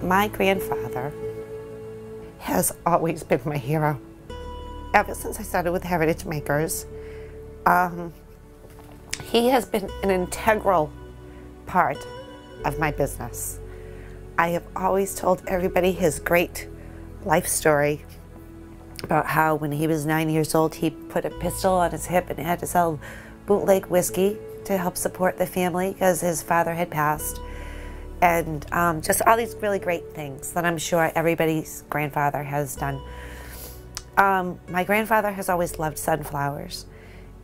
My grandfather has always been my hero. Ever since I started with Heritage Makers, he has been an integral part of my business. I have always told everybody his great life story about how when he was 9 years old, he put a pistol on his hip and had to sell bootleg whiskey to help support the family because his father had passed. And just all these really great things that I'm sure everybody's grandfather has done. My grandfather has always loved sunflowers.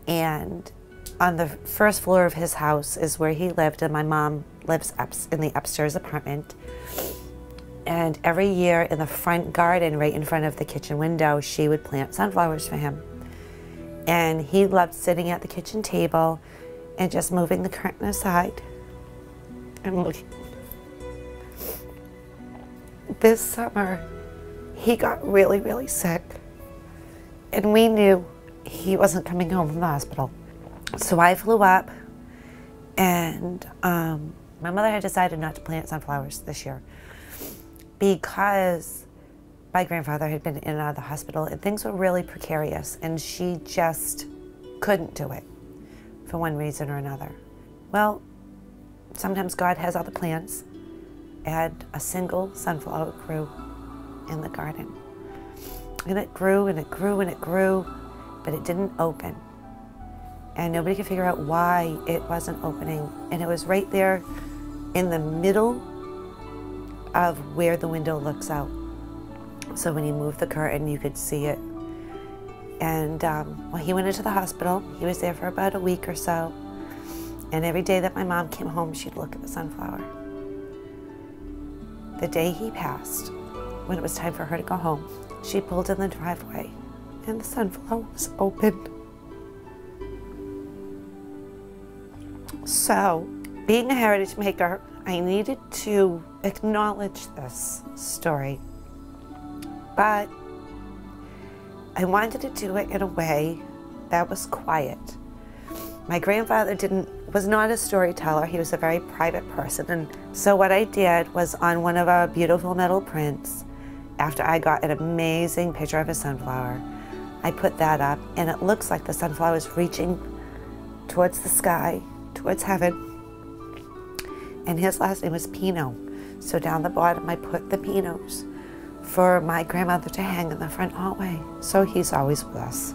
And on the first floor of his house is where he lived, and my mom lives in the upstairs apartment. And every year in the front garden, right in front of the kitchen window, she would plant sunflowers for him. And he loved sitting at the kitchen table and just moving the curtain aside and looking. This summer, he got really, really sick. And we knew he wasn't coming home from the hospital. So I flew up, and my mother had decided not to plant sunflowers this year because my grandfather had been in and out of the hospital and things were really precarious, and she just couldn't do it for one reason or another. Well, sometimes God has other plans, and a single sunflower grew in the garden. And it grew and it grew and it grew, but it didn't open. And nobody could figure out why it wasn't opening. And it was right there in the middle of where the window looks out. So when he moved the curtain, you could see it. And well, he went into the hospital. He was there for about a week or so. And every day that my mom came home, she'd look at the sunflower. The day he passed, when it was time for her to go home, she pulled in the driveway and the sunflower was open. So, being a heritage maker, I needed to acknowledge this story. But I wanted to do it in a way that was quiet. My grandfather was not a storyteller. He was a very private person. And so what I did was, on one of our beautiful metal prints, after I got an amazing picture of a sunflower, I put that up, and it looks like the sunflower is reaching towards the sky, towards heaven. And his last name was Pino. So down the bottom, I put the Pinos for my grandmother to hang in the front hallway. So he's always with us.